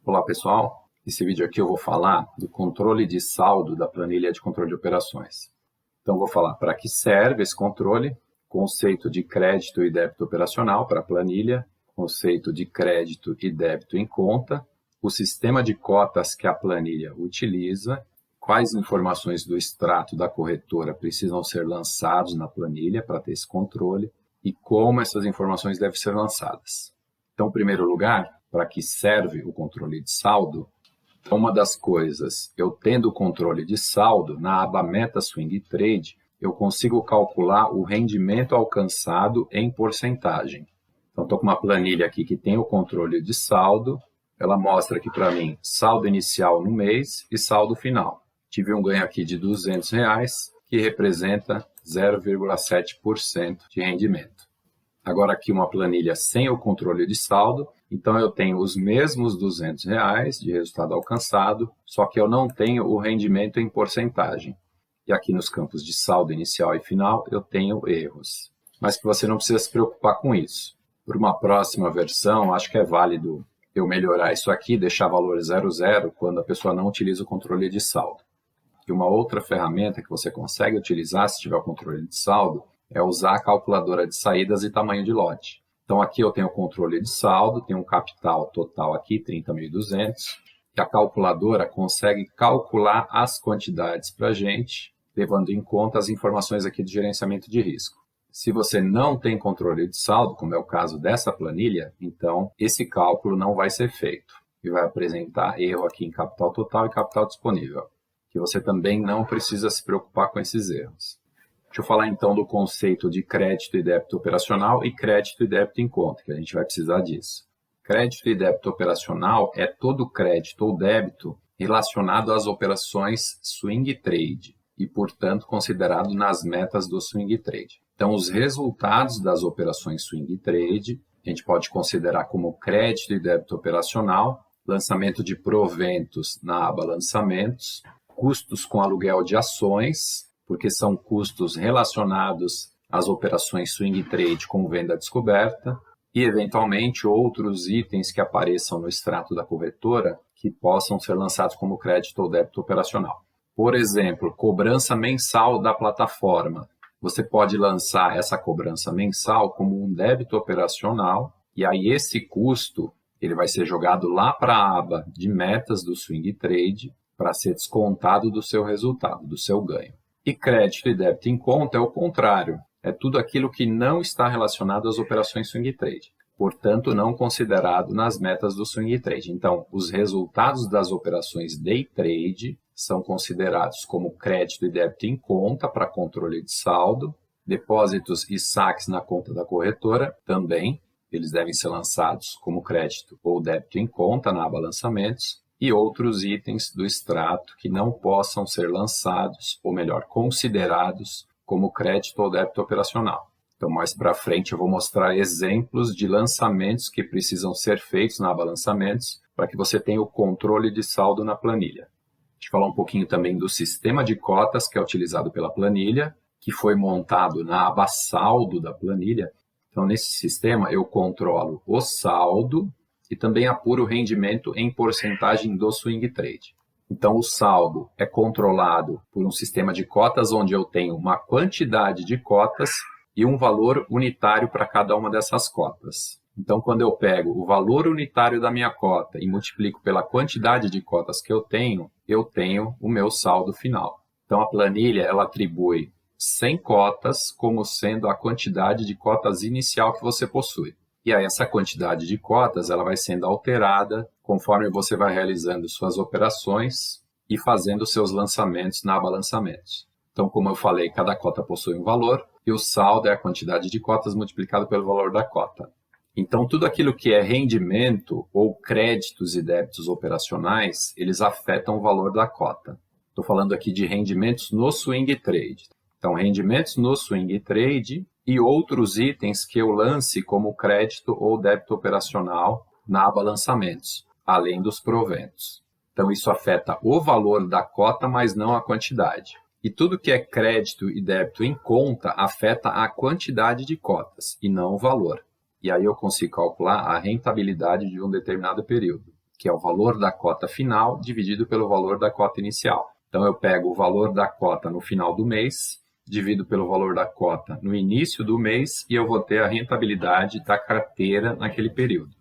Olá pessoal, nesse vídeo aqui eu vou falar do controle de saldo da planilha de controle de operações. Então vou falar para que serve esse controle, conceito de crédito e débito operacional para a planilha, conceito de crédito e débito em conta, o sistema de cotas que a planilha utiliza, quais informações do extrato da corretora precisam ser lançados na planilha para ter esse controle e como essas informações devem ser lançadas. Então, em primeiro lugar, para que serve o controle de saldo? Então, uma das coisas, eu tendo o controle de saldo, na aba Meta Swing Trade, eu consigo calcular o rendimento alcançado em porcentagem. Então, estou com uma planilha aqui que tem o controle de saldo, ela mostra aqui para mim saldo inicial no mês e saldo final. Tive um ganho aqui de R$200, que representa 0,7% de rendimento. Agora aqui uma planilha sem o controle de saldo, então eu tenho os mesmos R$200 de resultado alcançado, só que eu não tenho o rendimento em porcentagem. E aqui nos campos de saldo inicial e final eu tenho erros. Mas que você não precisa se preocupar com isso. Por uma próxima versão, acho que é válido eu melhorar isso aqui, deixar valor 00 quando a pessoa não utiliza o controle de saldo. E uma outra ferramenta que você consegue utilizar se tiver o controle de saldo é usar a calculadora de saídas e tamanho de lote. Então aqui eu tenho o controle de saldo, tenho um capital total aqui, 30.200, e a calculadora consegue calcular as quantidades para a gente, levando em conta as informações aqui do gerenciamento de risco. Se você não tem controle de saldo, como é o caso dessa planilha, então esse cálculo não vai ser feito e vai apresentar erro aqui em capital total e capital disponível, que você também não precisa se preocupar com esses erros. Deixa eu falar então do conceito de crédito e débito operacional e crédito e débito em conta, que a gente vai precisar disso. Crédito e débito operacional é todo crédito ou débito relacionado às operações swing trade e, portanto, considerado nas metas do swing trade. Então, os resultados das operações swing trade a gente pode considerar como crédito e débito operacional, lançamento de proventos na aba lançamentos, custos com aluguel de ações, porque são custos relacionados às operações swing trade com venda descoberta e, eventualmente, outros itens que apareçam no extrato da corretora que possam ser lançados como crédito ou débito operacional. Por exemplo, cobrança mensal da plataforma. Você pode lançar essa cobrança mensal como um débito operacional e aí esse custo ele vai ser jogado lá para a aba de metas do swing trade para ser descontado do seu resultado, do seu ganho. E crédito e débito em conta é o contrário, é tudo aquilo que não está relacionado às operações swing trade, portanto não considerado nas metas do swing trade. Então, os resultados das operações day trade são considerados como crédito e débito em conta para controle de saldo, depósitos e saques na conta da corretora também, eles devem ser lançados como crédito ou débito em conta na aba lançamentos, e outros itens do extrato que não possam ser lançados, ou melhor, considerados como crédito ou débito operacional. Então, mais para frente, eu vou mostrar exemplos de lançamentos que precisam ser feitos na aba lançamentos para que você tenha o controle de saldo na planilha. Deixa eu falar um pouquinho também do sistema de cotas que é utilizado pela planilha, que foi montado na aba saldo da planilha. Então, nesse sistema, eu controlo o saldo e também apura o rendimento em porcentagem do swing trade. Então, o saldo é controlado por um sistema de cotas onde eu tenho uma quantidade de cotas e um valor unitário para cada uma dessas cotas. Então, quando eu pego o valor unitário da minha cota e multiplico pela quantidade de cotas que eu tenho o meu saldo final. Então, a planilha ela atribui 100 cotas como sendo a quantidade de cotas inicial que você possui. E aí essa quantidade de cotas ela vai sendo alterada conforme você vai realizando suas operações e fazendo seus lançamentos na aba lançamentos. Então, como eu falei, cada cota possui um valor e o saldo é a quantidade de cotas multiplicado pelo valor da cota. Então, tudo aquilo que é rendimento ou créditos e débitos operacionais, eles afetam o valor da cota. Estou falando aqui de rendimentos no swing trade. Então, rendimentos no swing trade e outros itens que eu lance como crédito ou débito operacional na aba lançamentos, além dos proventos. Então, isso afeta o valor da cota, mas não a quantidade. E tudo que é crédito e débito em conta afeta a quantidade de cotas e não o valor. E aí eu consigo calcular a rentabilidade de um determinado período. que é o valor da cota final dividido pelo valor da cota inicial. Então, eu pego o valor da cota no final do mês, divido pelo valor da cota no início do mês e eu vou ter a rentabilidade da carteira naquele período.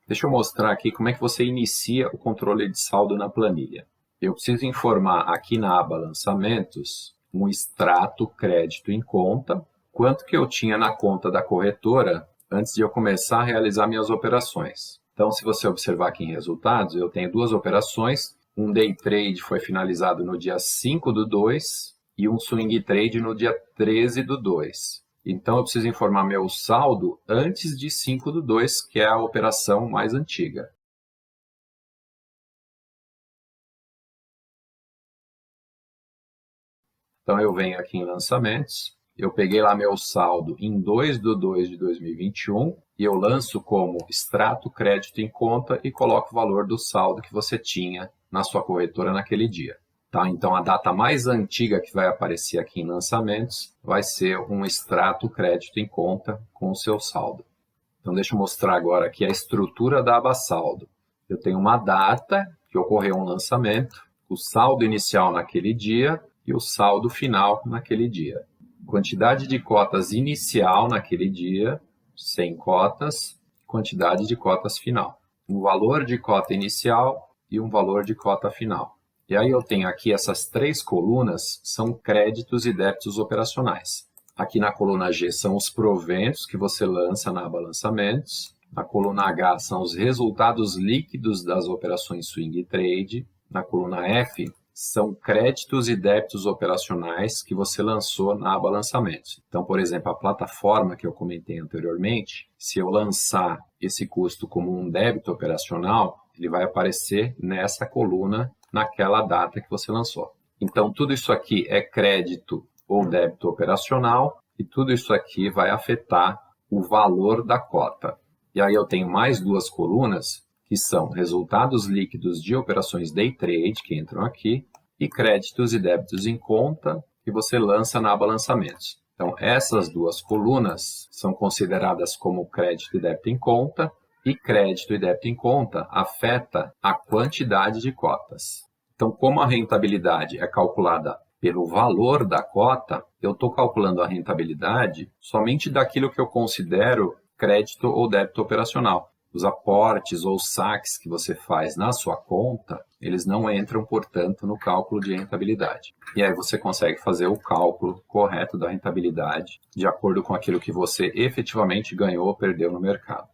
Deixa eu mostrar aqui como é que você inicia o controle de saldo na planilha. Eu preciso informar aqui na aba Lançamentos um extrato crédito em conta, quanto que eu tinha na conta da corretora antes de eu começar a realizar minhas operações. Então, se você observar aqui em resultados, eu tenho duas operações. Um day trade foi finalizado no dia 5/2 e um swing trade no dia 13/2. Então, eu preciso informar meu saldo antes de 5/2, que é a operação mais antiga. Então, eu venho aqui em lançamentos, eu peguei lá meu saldo em 2/2 de 2021 e eu lanço como extrato crédito em conta e coloco o valor do saldo que você tinha na sua corretora naquele dia. Tá? Então, a data mais antiga que vai aparecer aqui em lançamentos vai ser um extrato crédito em conta com o seu saldo. Então, deixa eu mostrar agora aqui a estrutura da aba saldo. Eu tenho uma data que ocorreu um lançamento, o saldo inicial naquele dia e o saldo final naquele dia. Quantidade de cotas inicial naquele dia, 100 cotas, quantidade de cotas final. Um valor de cota inicial e um valor de cota final. E aí eu tenho aqui essas três colunas, são créditos e débitos operacionais. Aqui na coluna G são os proventos que você lança na aba Lançamentos. Na coluna H são os resultados líquidos das operações swing trade. Na coluna F são créditos e débitos operacionais que você lançou na aba Lançamentos. Então, por exemplo, a plataforma que eu comentei anteriormente, se eu lançar esse custo como um débito operacional, ele vai aparecer nessa coluna naquela data que você lançou. Então, tudo isso aqui é crédito ou débito operacional e tudo isso aqui vai afetar o valor da cota. E aí eu tenho mais duas colunas que são resultados líquidos de operações day trade, que entram aqui, e créditos e débitos em conta, que você lança na aba Lançamentos. Então, essas duas colunas são consideradas como crédito e débito em conta, e crédito e débito em conta afeta a quantidade de cotas. Então, como a rentabilidade é calculada pelo valor da cota, eu estou calculando a rentabilidade somente daquilo que eu considero crédito ou débito operacional. Os aportes ou saques que você faz na sua conta, eles não entram, portanto, no cálculo de rentabilidade. E aí você consegue fazer o cálculo correto da rentabilidade de acordo com aquilo que você efetivamente ganhou ou perdeu no mercado.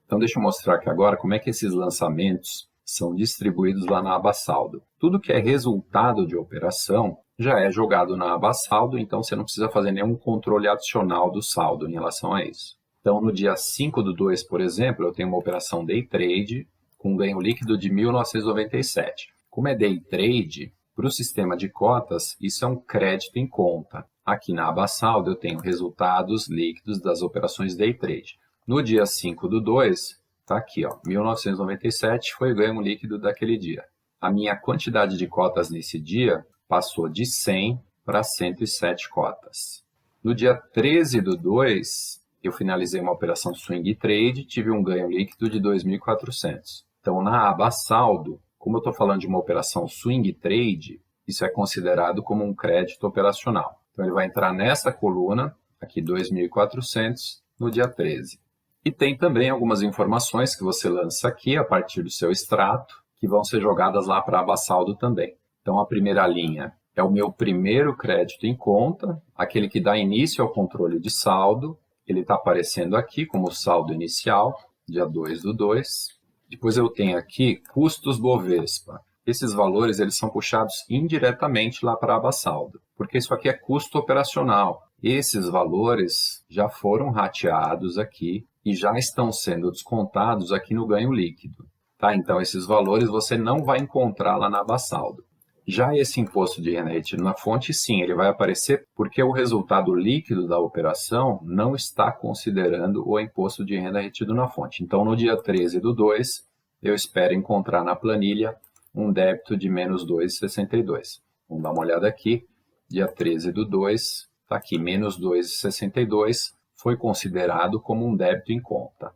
Então, deixa eu mostrar aqui agora como é que esses lançamentos são distribuídos lá na aba saldo. Tudo que é resultado de operação já é jogado na aba saldo, então você não precisa fazer nenhum controle adicional do saldo em relação a isso. Então, no dia 5/2, por exemplo, eu tenho uma operação day trade com ganho líquido de 1.997. Como é day trade, para o sistema de cotas, isso é um crédito em conta. Aqui na aba saldo eu tenho resultados líquidos das operações day trade. No dia 5/2, está aqui, 1.997 foi o ganho líquido daquele dia. A minha quantidade de cotas nesse dia passou de 100 para 107 cotas. No dia 13/2, eu finalizei uma operação swing trade e tive um ganho líquido de 2.400. Então, na aba saldo, como eu estou falando de uma operação swing trade, isso é considerado como um crédito operacional. Então, ele vai entrar nessa coluna, aqui 2.400, no dia 13. E tem também algumas informações que você lança aqui a partir do seu extrato, que vão ser jogadas lá para a aba saldo também. Então, a primeira linha é o meu primeiro crédito em conta, aquele que dá início ao controle de saldo. Ele está aparecendo aqui como saldo inicial, dia 2/2. Depois eu tenho aqui custos Bovespa. Esses valores eles são puxados indiretamente lá para a aba saldo, porque isso aqui é custo operacional. Esses valores já foram rateados aqui e já estão sendo descontados aqui no ganho líquido. Tá? Então, esses valores você não vai encontrar lá na aba saldo. Já esse imposto de renda retido na fonte, sim, ele vai aparecer porque o resultado líquido da operação não está considerando o imposto de renda retido na fonte. Então, no dia 13/2, eu espero encontrar na planilha um débito de menos 2,62. Vamos dar uma olhada aqui. Dia 13/2, está aqui, menos 2,62, foi considerado como um débito em conta.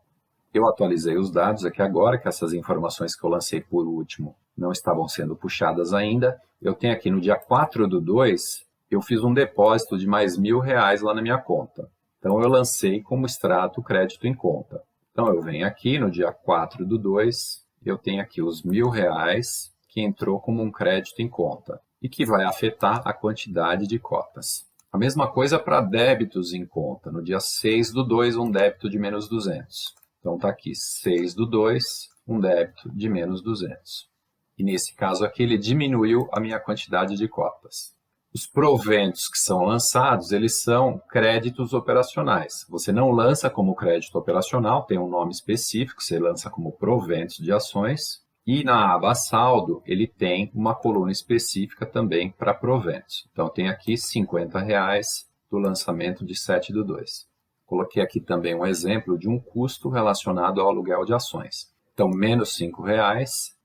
Eu atualizei os dados aqui agora, que essas informações que eu lancei por último não estavam sendo puxadas ainda. Eu tenho aqui no dia 4/2, eu fiz um depósito de mais R$ 1.000 lá na minha conta. Então, eu lancei como extrato crédito em conta. Então, eu venho aqui no dia 4/2, eu tenho aqui os R$ 1.000 que entrou como um crédito em conta e que vai afetar a quantidade de cotas. A mesma coisa para débitos em conta. No dia 6/2, um débito de menos 200. Então, está aqui 6/2, um débito de menos 200. E nesse caso aqui, ele diminuiu a minha quantidade de cotas. Os proventos que são lançados, eles são créditos operacionais. Você não lança como crédito operacional, tem um nome específico, você lança como proventos de ações. E na aba saldo, ele tem uma coluna específica também para proventos. Então, tem aqui R$ 50 do lançamento de 7/2. Coloquei aqui também um exemplo de um custo relacionado ao aluguel de ações. Então, menos R$ 5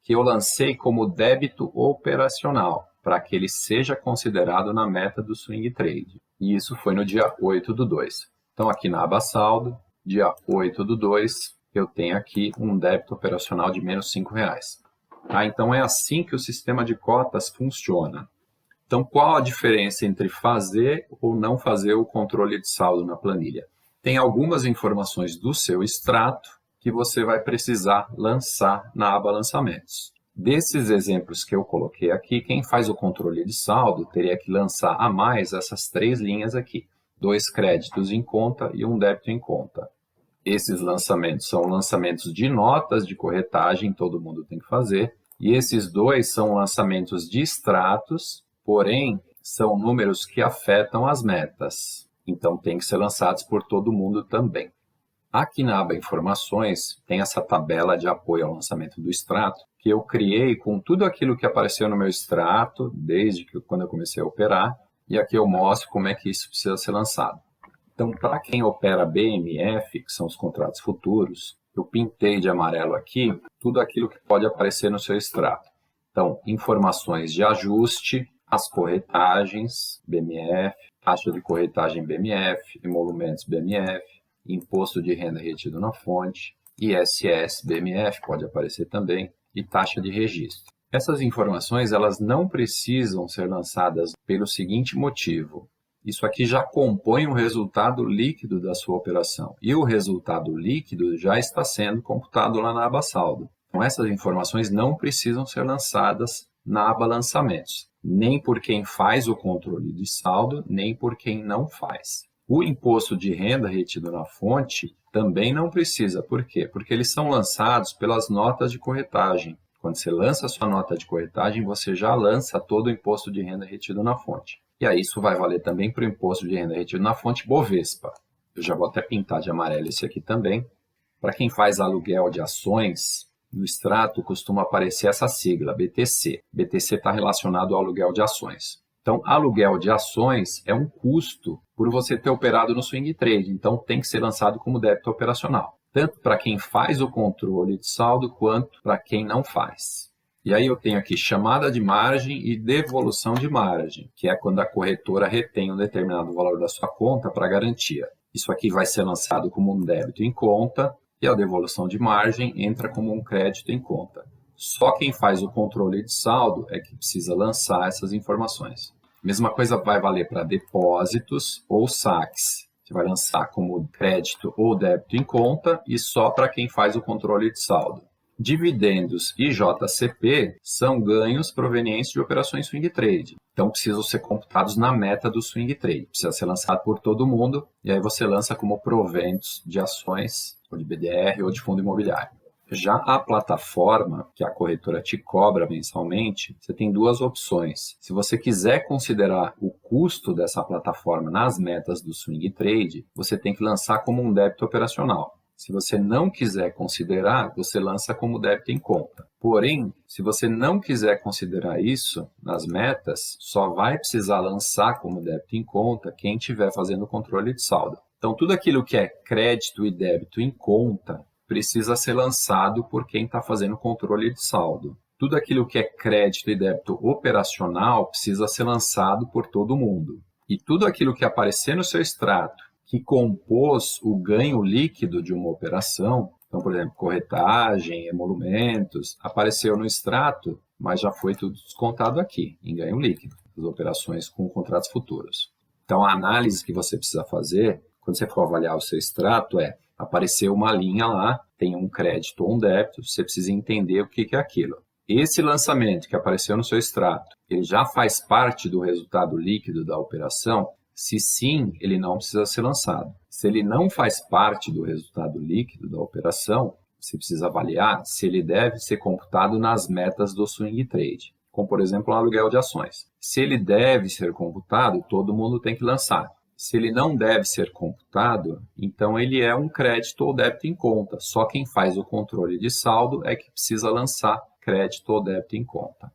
que eu lancei como débito operacional, para que ele seja considerado na meta do swing trade. E isso foi no dia 8/2. Então, aqui na aba saldo, dia 8/2, eu tenho aqui um débito operacional de menos R$ 5. Então, é assim que o sistema de cotas funciona. Então, qual a diferença entre fazer ou não fazer o controle de saldo na planilha? Tem algumas informações do seu extrato que você vai precisar lançar na aba lançamentos. Desses exemplos que eu coloquei aqui, quem faz o controle de saldo teria que lançar a mais essas 3 linhas aqui. 2 créditos em conta e um débito em conta. Esses lançamentos são lançamentos de notas de corretagem, todo mundo tem que fazer. E esses 2 são lançamentos de extratos, porém, são números que afetam as metas. Então, tem que ser lançados por todo mundo também. Aqui na aba Informações, tem essa tabela de apoio ao lançamento do extrato, que eu criei com tudo aquilo que apareceu no meu extrato, desde quando eu comecei a operar, e aqui eu mostro como é que isso precisa ser lançado. Então, para quem opera BMF, que são os contratos futuros, eu pintei de amarelo aqui tudo aquilo que pode aparecer no seu extrato. Então, informações de ajuste, as corretagens BMF, taxa de corretagem BMF, emolumentos BMF, imposto de renda retido na fonte, ISS BMF pode aparecer também, e taxa de registro. Essas informações elas não precisam ser lançadas pelo seguinte motivo. Isso aqui já compõe o resultado líquido da sua operação. E o resultado líquido já está sendo computado lá na aba saldo. Então, essas informações não precisam ser lançadas na aba lançamentos. Nem por quem faz o controle de saldo, nem por quem não faz. O imposto de renda retido na fonte também não precisa. Por quê? Porque eles são lançados pelas notas de corretagem. Quando você lança a sua nota de corretagem, você já lança todo o imposto de renda retido na fonte. E aí isso vai valer também para o imposto de renda retido na fonte Bovespa. Eu já vou até pintar de amarelo esse aqui também. Para quem faz aluguel de ações, no extrato costuma aparecer essa sigla, BTC. BTC está relacionado ao aluguel de ações. Então, aluguel de ações é um custo por você ter operado no swing trade. Então, tem que ser lançado como débito operacional. Tanto para quem faz o controle de saldo, quanto para quem não faz. E aí eu tenho aqui chamada de margem e devolução de margem, que é quando a corretora retém um determinado valor da sua conta para garantia. Isso aqui vai ser lançado como um débito em conta e a devolução de margem entra como um crédito em conta. Só quem faz o controle de saldo é que precisa lançar essas informações. Mesma coisa vai valer para depósitos ou saques. Você vai lançar como crédito ou débito em conta e só para quem faz o controle de saldo. Dividendos e JCP são ganhos provenientes de operações swing trade. Então, precisam ser computados na meta do swing trade. Precisa ser lançado por todo mundo e aí você lança como proventos de ações, ou de BDR, ou de fundo imobiliário. Já a plataforma, que a corretora te cobra mensalmente, você tem 2 opções. Se você quiser considerar o custo dessa plataforma nas metas do swing trade, você tem que lançar como um débito operacional. Se você não quiser considerar, você lança como débito em conta. Porém, se você não quiser considerar isso nas metas, só vai precisar lançar como débito em conta quem estiver fazendo o controle de saldo. Então, tudo aquilo que é crédito e débito em conta precisa ser lançado por quem está fazendo controle de saldo. Tudo aquilo que é crédito e débito operacional precisa ser lançado por todo mundo. E tudo aquilo que aparecer no seu extrato que compôs o ganho líquido de uma operação, Então, por exemplo, corretagem, emolumentos, apareceu no extrato, mas já foi tudo descontado aqui, em ganho líquido, as operações com contratos futuros. Então, a análise que você precisa fazer, quando você for avaliar o seu extrato, apareceu uma linha lá, tem um crédito ou um débito, você precisa entender o que é aquilo. Esse lançamento que apareceu no seu extrato, ele já faz parte do resultado líquido da operação? Se sim, ele não precisa ser lançado. Se ele não faz parte do resultado líquido da operação, você precisa avaliar se ele deve ser computado nas metas do swing trade, como por exemplo um aluguel de ações. Se ele deve ser computado, todo mundo tem que lançar. Se ele não deve ser computado, então ele é um crédito ou débito em conta. Só quem faz o controle de saldo é que precisa lançar crédito ou débito em conta.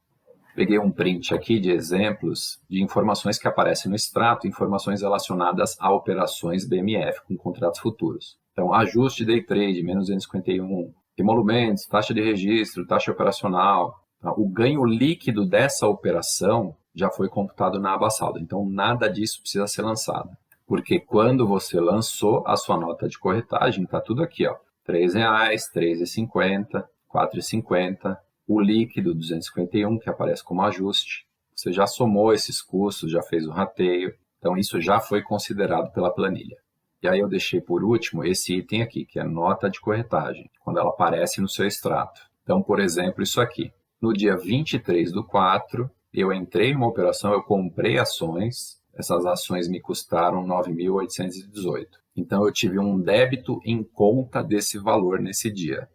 Peguei um print aqui de exemplos de informações que aparecem no extrato, informações relacionadas a operações BMF com contratos futuros. Então, ajuste day trade, menos 251, emolumentos, taxa de registro, taxa operacional. Então, o ganho líquido dessa operação já foi computado na aba saldo. Então, nada disso precisa ser lançado. Porque quando você lançou a sua nota de corretagem, está tudo aqui, ó, R$3, R$3,50, R$4,50, o líquido 251, que aparece como ajuste. Você já somou esses custos, já fez o rateio. Então, isso já foi considerado pela planilha. E aí eu deixei por último esse item aqui, que é nota de corretagem, quando ela aparece no seu extrato. Então, por exemplo, isso aqui. No dia 23/4, eu entrei numa operação, eu comprei ações. Essas ações me custaram 9.818. Então, eu tive um débito em conta desse valor nesse dia.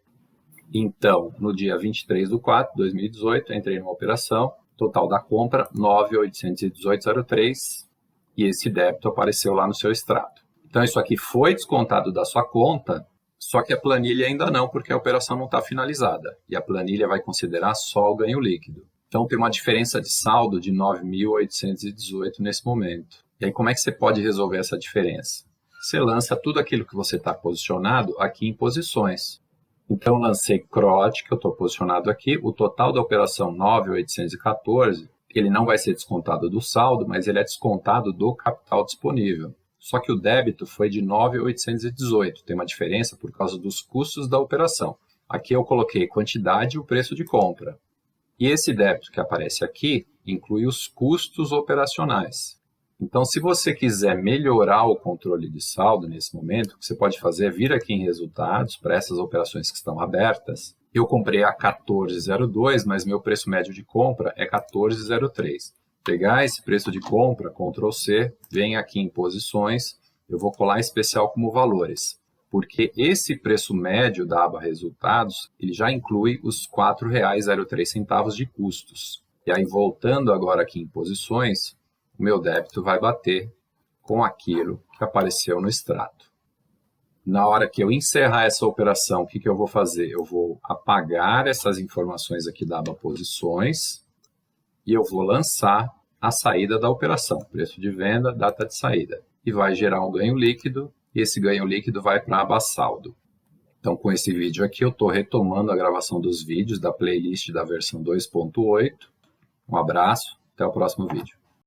Então, no dia 23/4 de 2018, entrei numa operação, total da compra 9.818,03 e esse débito apareceu lá no seu extrato. Então, isso aqui foi descontado da sua conta, só que a planilha ainda não, porque a operação não está finalizada. E a planilha vai considerar só o ganho líquido. Então, tem uma diferença de saldo de 9.818 nesse momento. E aí, como é que você pode resolver essa diferença? Você lança tudo aquilo que você está posicionado aqui em posições. Então, eu lancei CROT, que eu estou posicionado aqui. O total da operação 9.814, ele não vai ser descontado do saldo, mas ele é descontado do capital disponível. Só que o débito foi de 9.818. Tem uma diferença por causa dos custos da operação. Aqui eu coloquei quantidade e o preço de compra. E esse débito que aparece aqui inclui os custos operacionais. Então, se você quiser melhorar o controle de saldo nesse momento, o que você pode fazer é vir aqui em resultados para essas operações que estão abertas. Eu comprei a 14,02, mas meu preço médio de compra é 14,03. Pegar esse preço de compra, Ctrl C, vem aqui em posições, eu vou colar em especial como valores, porque esse preço médio da aba resultados, ele já inclui os R$ 4,03 de custos. E aí, voltando agora aqui em posições, o meu débito vai bater com aquilo que apareceu no extrato. Na hora que eu encerrar essa operação, o que eu vou fazer? Eu vou apagar essas informações aqui da aba posições e eu vou lançar a saída da operação, preço de venda, data de saída. E vai gerar um ganho líquido e esse ganho líquido vai para a aba saldo. Então, com esse vídeo aqui, eu estou retomando a gravação dos vídeos da playlist da versão 2.8. Um abraço, até o próximo vídeo.